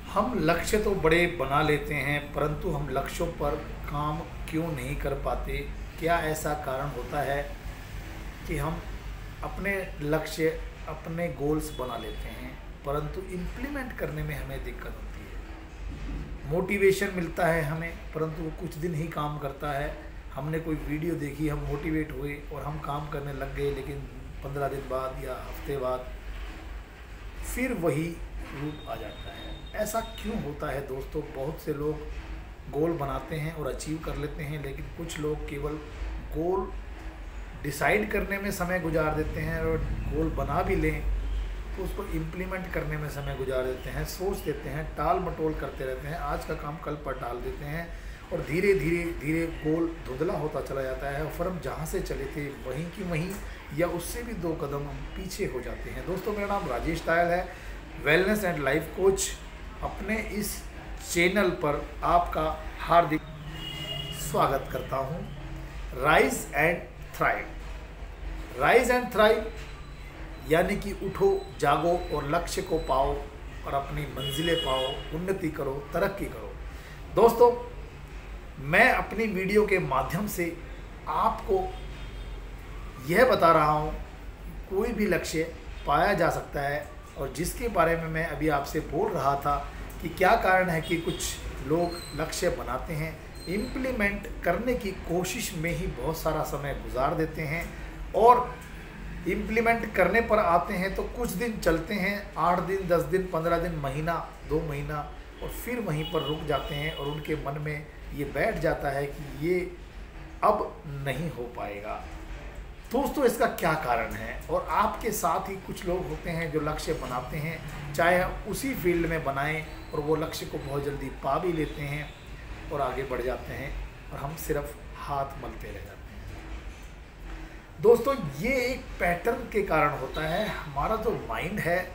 हम लक्ष्य तो बड़े बना लेते हैं, परंतु हम लक्ष्यों पर काम क्यों नहीं कर पाते? क्या ऐसा कारण होता है कि हम अपने लक्ष्य, अपने गोल्स बना लेते हैं, परंतु इम्प्लीमेंट करने में हमें दिक्कत होती है? मोटिवेशन मिलता है हमें, परंतु वो कुछ दिन ही काम करता है। हमने कोई वीडियो देखी, हम मोटिवेट हुए और हम काम करने लग गए, लेकिन 15 दिन बाद या हफ्ते बाद फिर वही रूप आ जाता है। ऐसा क्यों होता है दोस्तों? बहुत से लोग गोल बनाते हैं और अचीव कर लेते हैं, लेकिन कुछ लोग केवल गोल डिसाइड करने में समय गुजार देते हैं और गोल बना भी लें तो उसको इम्प्लीमेंट करने में समय गुजार देते हैं, सोच देते हैं, टाल मटोल करते रहते हैं, आज का काम कल पर टाल देते हैं और धीरे धीरे धीरे गोल धुंधला होता चला जाता है और फिर हम जहाँ से चले थे वहीं की वहीं या उससे भी 2 कदम हम पीछे हो जाते हैं। दोस्तों, मेरा नाम राजेश तायल है, वेलनेस एंड लाइफ कोच। अपने इस चैनल पर आपका हार्दिक स्वागत करता हूँ। Rise and thrive. Rise and thrive यानी कि उठो, जागो और लक्ष्य को पाओ और अपनी मंजिलें पाओ, उन्नति करो, तरक्की करो। दोस्तों, मैं अपनी वीडियो के माध्यम से आपको यह बता रहा हूँ कोई भी लक्ष्य पाया जा सकता है, और जिसके बारे में मैं अभी आपसे बोल रहा था कि क्या कारण है कि कुछ लोग लक्ष्य बनाते हैं, इम्प्लीमेंट करने की कोशिश में ही बहुत सारा समय गुजार देते हैं और इम्प्लीमेंट करने पर आते हैं तो कुछ दिन चलते हैं, 8 दिन, 10 दिन, 15 दिन, महीना, 2 महीना, और फिर वहीं पर रुक जाते हैं और उनके मन में ये बैठ जाता है कि ये अब नहीं हो पाएगा। दोस्तों, इसका क्या कारण है? और आपके साथ ही कुछ लोग होते हैं जो लक्ष्य बनाते हैं, चाहे उसी फील्ड में बनाएं, और वो लक्ष्य को बहुत जल्दी पा भी लेते हैं और आगे बढ़ जाते हैं और हम सिर्फ हाथ मलते रह जाते हैं। दोस्तों, ये एक पैटर्न के कारण होता है। हमारा जो माइंड है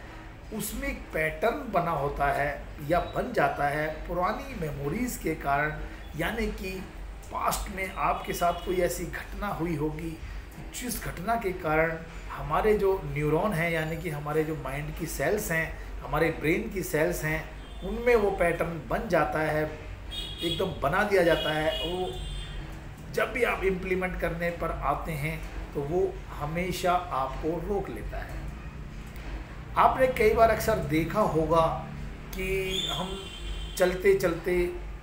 उसमें एक पैटर्न बना होता है या बन जाता है पुरानी मेमोरीज़ के कारण, यानी कि पास्ट में आपके साथ कोई ऐसी घटना हुई होगी जिस घटना के कारण हमारे जो न्यूरॉन हैं, यानी कि हमारे जो माइंड की सेल्स हैं, हमारे ब्रेन की सेल्स हैं, उनमें वो पैटर्न बन जाता है, एकदम बना दिया जाता है। वो जब भी आप इम्प्लीमेंट करने पर आते हैं तो वो हमेशा आपको रोक लेता है। आपने कई बार अक्सर देखा होगा कि हम चलते चलते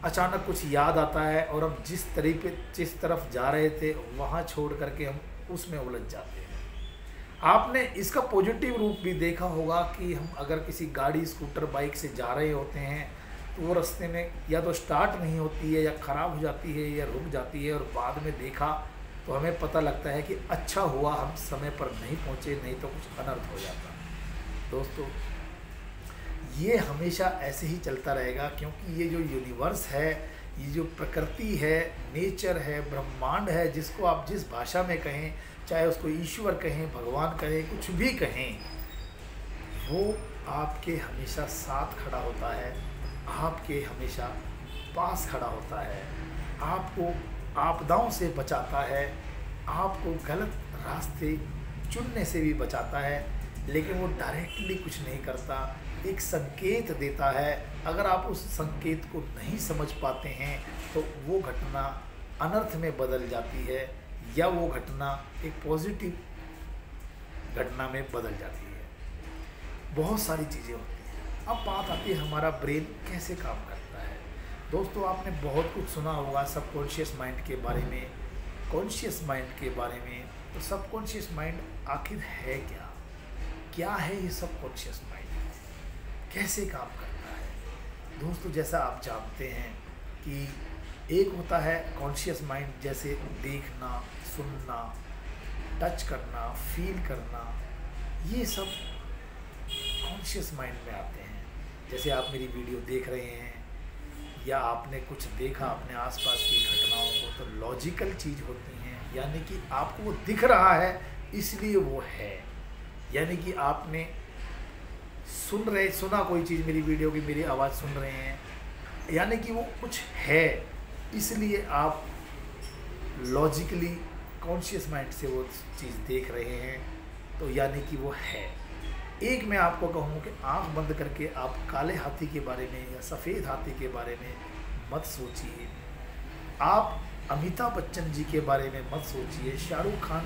अचानक कुछ याद आता है और हम जिस तरफ जा रहे थे वहाँ छोड़ करके हम उसमें उलझ जाते हैं। आपने इसका पॉजिटिव रूप भी देखा होगा कि हम अगर किसी गाड़ी, स्कूटर, बाइक से जा रहे होते हैं तो वो रास्ते में या तो स्टार्ट नहीं होती है या ख़राब हो जाती है या रुक जाती है, और बाद में देखा तो हमें पता लगता है कि अच्छा हुआ हम समय पर नहीं पहुँचे, नहीं तो कुछ अनर्थ हो जाता। दोस्तों, ये हमेशा ऐसे ही चलता रहेगा, क्योंकि ये जो यूनिवर्स है, ये जो प्रकृति है, नेचर है, ब्रह्मांड है, जिसको आप जिस भाषा में कहें, चाहे उसको ईश्वर कहें, भगवान कहें, कुछ भी कहें, वो आपके हमेशा साथ खड़ा होता है, आपके हमेशा पास खड़ा होता है, आपको आपदाओं से बचाता है, आपको गलत रास्ते चुनने से भी बचाता है, लेकिन वो डायरेक्टली कुछ नहीं करता, एक संकेत देता है। अगर आप उस संकेत को नहीं समझ पाते हैं तो वो घटना अनर्थ में बदल जाती है या वो घटना एक पॉजिटिव घटना में बदल जाती है। बहुत सारी चीज़ें होती हैं। अब बात आती है हमारा ब्रेन कैसे काम करता है। दोस्तों, आपने बहुत कुछ सुना होगा सबकॉन्शियस माइंड के बारे में, कॉन्शियस माइंड के बारे में। तो सबकॉन्शियस माइंड आखिर है क्या? क्या है ये सबकॉन्शियस माइंड? कैसे काम करता है? दोस्तों, जैसा आप जानते हैं कि एक होता है कॉन्शियस माइंड, जैसे देखना, सुनना, टच करना, फील करना, ये सब कॉन्शियस माइंड में आते हैं। जैसे आप मेरी वीडियो देख रहे हैं या आपने कुछ देखा अपने आसपास की घटनाओं को, तो लॉजिकल चीज़ होती हैं, यानी कि आपको वो दिख रहा है इसलिए वो है। यानी कि आपने सुना कोई चीज़, मेरी वीडियो की मेरी आवाज़ सुन रहे हैं, यानी कि वो कुछ है, इसलिए आप लॉजिकली कॉन्शियस माइंड से वो चीज़ देख रहे हैं, तो यानी कि वो है। एक मैं आपको कहूँ कि आंख बंद करके आप काले हाथी के बारे में या सफ़ेद हाथी के बारे में मत सोचिए। आप अमिताभ बच्चन जी के बारे में मत सोचिए, शाहरुख खान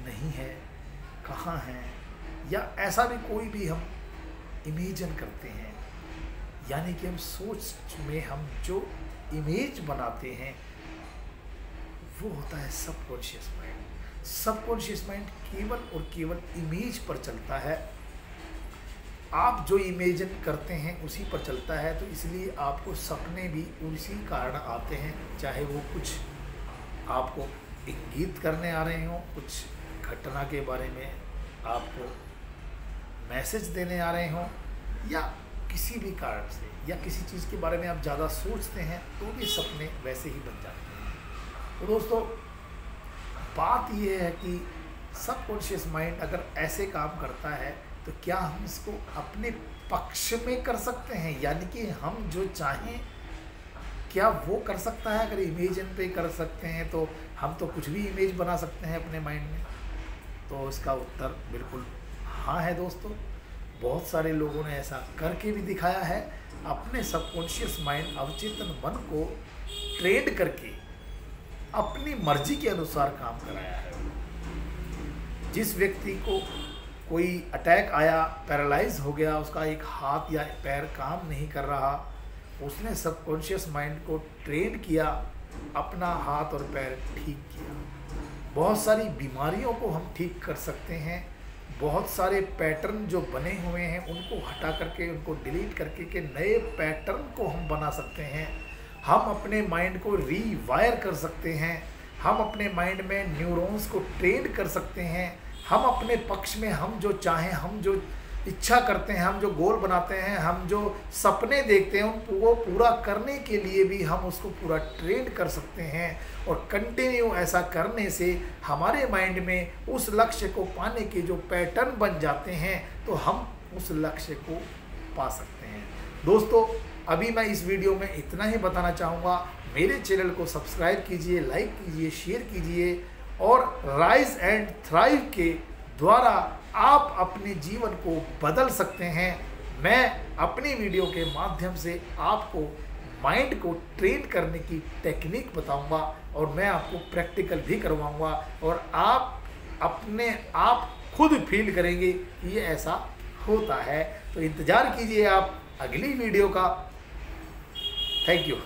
नहीं है, कहाँ हैं, या ऐसा भी कोई भी हम इमेजिन करते हैं। यानी कि हम सोच में हम जो इमेज बनाते हैं वो होता है सबकॉन्शियस माइंड। सबकॉन्शियस माइंड केवल और केवल इमेज पर चलता है। आप जो इमेजिन करते हैं उसी पर चलता है, तो इसलिए आपको सपने भी उसी कारण आते हैं, चाहे वो कुछ आपको इंगित करने आ रहे हों, कुछ घटना के बारे में आपको मैसेज देने आ रहे हों, या किसी भी कारण से, या किसी चीज़ के बारे में आप ज़्यादा सोचते हैं तो भी सपने वैसे ही बन जाते हैं। तो दोस्तों, बात यह है कि सबकॉन्शियस माइंड अगर ऐसे काम करता है तो क्या हम इसको अपने पक्ष में कर सकते हैं, यानी कि हम जो चाहें क्या वो कर सकता है? अगर इमेजिन पे कर सकते हैं तो हम तो कुछ भी इमेज बना सकते हैं अपने माइंड में। तो इसका उत्तर बिल्कुल हाँ है दोस्तों। बहुत सारे लोगों ने ऐसा करके भी दिखाया है, अपने सबकॉन्शियस माइंड अवचेतन मन को ट्रेन करके अपनी मर्जी के अनुसार काम कराया है। जिस व्यक्ति को कोई अटैक आया, पैरालाइज हो गया, उसका एक हाथ या पैर काम नहीं कर रहा, उसने सबकॉन्शियस माइंड को ट्रेन किया, अपना हाथ और पैर ठीक किया। बहुत सारी बीमारियों को हम ठीक कर सकते हैं। बहुत सारे पैटर्न जो बने हुए हैं उनको हटा करके, उनको डिलीट करके के नए पैटर्न को हम बना सकते हैं। हम अपने माइंड को रीवायर कर सकते हैं। हम अपने माइंड में न्यूरॉन्स को ट्रेन कर सकते हैं। हम अपने पक्ष में हम जो चाहें, हम जो इच्छा करते हैं, हम जो गोल बनाते हैं, हम जो सपने देखते हैं उनको पूरा करने के लिए भी हम उसको पूरा ट्रेन कर सकते हैं। और कंटिन्यू ऐसा करने से हमारे माइंड में उस लक्ष्य को पाने के जो पैटर्न बन जाते हैं तो हम उस लक्ष्य को पा सकते हैं। दोस्तों, अभी मैं इस वीडियो में इतना ही बताना चाहूँगा। मेरे चैनल को सब्सक्राइब कीजिए, लाइक कीजिए, शेयर कीजिए, और राइज एंड थ्राइव के द्वारा आप अपने जीवन को बदल सकते हैं। मैं अपनी वीडियो के माध्यम से आपको माइंड को ट्रेन करने की टेक्निक बताऊंगा, और मैं आपको प्रैक्टिकल भी करवाऊंगा, और आप अपने आप खुद फील करेंगे कि ये ऐसा होता है। तो इंतज़ार कीजिए आप अगली वीडियो का। Thank you.